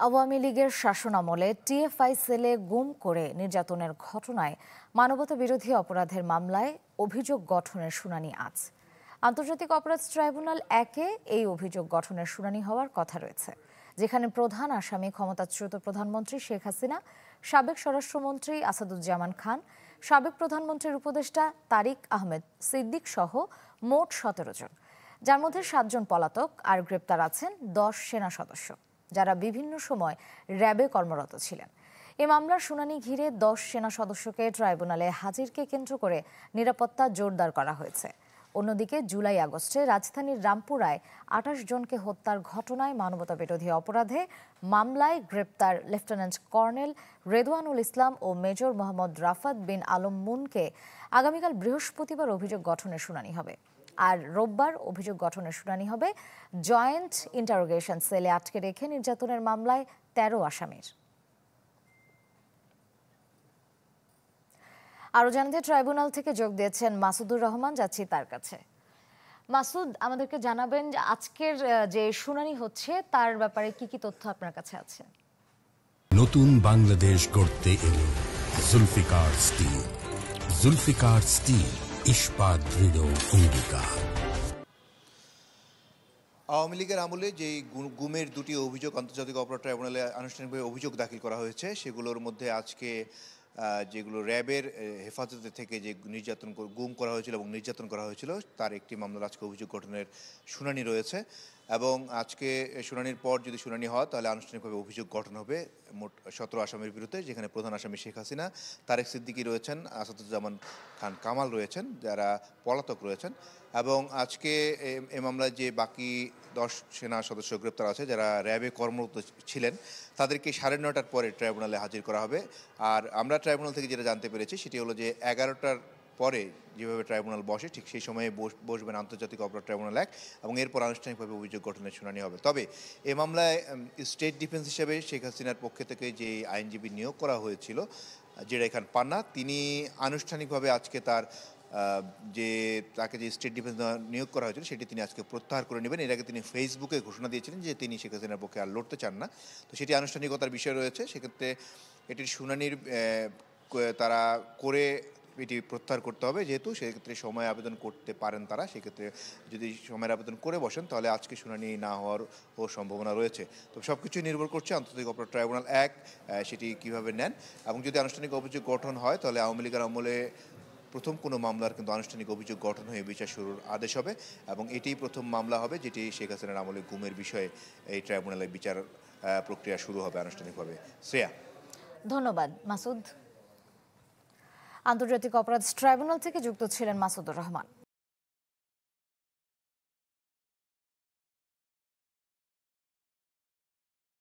আওয়ামী লীগের শাসনামলে টিএফআই সেলে গুম করে নির্যাতনের ঘটনায় মানবতাবিরোধী অপরাধের মামলায় অভিযোগ গঠনের শুনানি আজ। আন্তর্জাতিক অপরাধ ট্রাইব্যুনাল 1-এ এই অভিযোগ গঠনের শুনানি হওয়ার কথা রয়েছে, যেখানে প্রধান আসামি ক্ষমতাচ্যুত প্রধানমন্ত্রী শেখ হাসিনা, সাবেক স্বরাষ্ট্রমন্ত্রী আসাদুজ্জামান খান, সাবেক প্রধানমন্ত্রীর উপদেষ্টা তারিক আহমেদ সিদ্দিক সহ মোট 17 জন, যার মধ্যে 7 জন পলাতক আর গ্রেপ্তার আছেন 10 সেনা সদস্য, যারা বিভিন্ন সময় র্যাবে কর্মরত ছিলেন। এ মামলার শুনানি ঘিরে 10 সেনা সদস্যকে ট্রাইব্যুনালে হাজিরকে কেন্দ্র করে নিরাপত্তা জোরদার করা হয়েছে। অন্যদিকে জুলাই-আগস্টে রাজধানীর রামপুরায় 28 জনকে হত্যার ঘটনায় মানবতাবিরোধী অপরাধে মামলায় গ্রেপ্তার লেফটেন্যান্ট কর্নেল রেদওয়ানুল ইসলাম ও মেজর মোহাম্মদ রাফাত বিন আলম মুনকে আগামীকাল বৃহস্পতিবার অভিযোগ গঠনের শুনানি হবে। আর রোববার অভিযোগ গঠনের শুনানি হবে জয়েন্ট ইন্টারোগেশন সেলে আটকে রেখে নির্যাতনের মামলায় 13 আসামির। আরো জানাতে ট্রাইব্যুনাল থেকে যোগ দিয়েছেন মাসুদুর রহমান, যাচ্ছি তার কাছে। মাসুদ, আমাদেরকে জানাবেন যে আজকের যে শুনানি হচ্ছে তার ব্যাপারে কি কি তথ্য আপনার কাছে আছে? নতুন বাংলাদেশ গড়তে এলো জুলফিকার স্টিল। জুলফিকার স্টিল, ইস্পাত দৃঢ় অঙ্গীকার। আওয়ামী লীগের আমলে যে গুমের দুটি অভিযোগ আন্তর্জাতিক অপরাধ ট্রাইব্যুনালে আনুষ্ঠানিকভাবে অভিযোগ দাখিল করা হয়েছে, সেগুলোর মধ্যে আজকে যেগুলো র্যাবের হেফাজতে থেকে যে গুম করা হয়েছিল এবং নির্যাতন করা হয়েছিল, তার একটি মামলার আজকে অভিযোগ গঠনের শুনানি রয়েছে। এবং আজকে শুনানির পর যদি শুনানি হয় তাহলে আনুষ্ঠানিকভাবে অভিযোগ গঠন হবে মোট 17 আসামির বিরুদ্ধে, যেখানে প্রধান আসামি শেখ হাসিনা, তারেক সিদ্দিকী রয়েছেন, আসাদুজ্জামান খান কামাল রয়েছেন, যারা পলাতক রয়েছেন। এবং আজকে এ মামলায় যে বাকি 10 সেনা সদস্য গ্রেপ্তার আছে, যারা র্যাবে কর্মরত ছিলেন, তাদেরকে 9:30টার পরে ট্রাইব্যুনালে হাজির করা হবে। আর আমরা ট্রাইব্যুনাল থেকে যেটা জানতে পেরেছি সেটি হলো যে 11টার পরে যেভাবে ট্রাইব্যুনাল বসে ঠিক সেই সময়ে বসবেন আন্তর্জাতিক অপরাধ ট্রাইব্যুনাল 1 এবং এরপর আনুষ্ঠানিকভাবে অভিযোগ গঠনের শুনানি হবে। তবে এ মামলায় স্টেট ডিফেন্স হিসেবে শেখ হাসিনার পক্ষে থেকে যে আইনজীবী নিয়োগ করা হয়েছিল, জেরাই খান পান্না, তিনি আনুষ্ঠানিকভাবে আজকে তাকে যে স্টেট ডিফেন্স নিয়োগ করা হয়েছিল সেটি তিনি আজকে প্রত্যাহার করে নেবেন। এর আগে তিনি ফেসবুকে ঘোষণা দিয়েছিলেন যে তিনি শেখ হাসিনার পক্ষে আর লড়তে চান না। তো সেটি আনুষ্ঠানিকতার বিষয় রয়েছে। সেক্ষেত্রে এটির শুনানির তারা করে এটি প্রত্যাহার করতে হবে, যেহেতু সেক্ষেত্রে সময় আবেদন করতে পারেন তারা। সেক্ষেত্রে যদি সময়ের আবেদন করে বসেন তাহলে আজকে শুনানি না হওয়ার সম্ভাবনা রয়েছে। তো সব কিছুই নির্ভর করছে আন্তর্জাতিক অপরাধ ট্রাইব্যুনাল 1 সেটি কীভাবে নেন। এবং যদি আনুষ্ঠানিক অভিযোগ গঠন হয় তাহলে আওয়ামী লীগের আমলে প্রথম কোনো মামলার কিন্তু আনুষ্ঠানিক অভিযোগ গঠন হয়ে বিচার শুরুর আদেশ হবে এবং এটিই প্রথম মামলা হবে যেটি শেখ হাসিনার আমলে গুমের বিষয়ে এই ট্রাইব্যুনালে বিচার প্রক্রিয়া শুরু হবে আনুষ্ঠানিকভাবে। শ্রেয়া, ধন্যবাদ মাসুদ। আন্তর্জাতিক অপরাধ ট্রাইব্যুনাল থেকে যুক্ত ছিলেন মাসুদুর রহমান।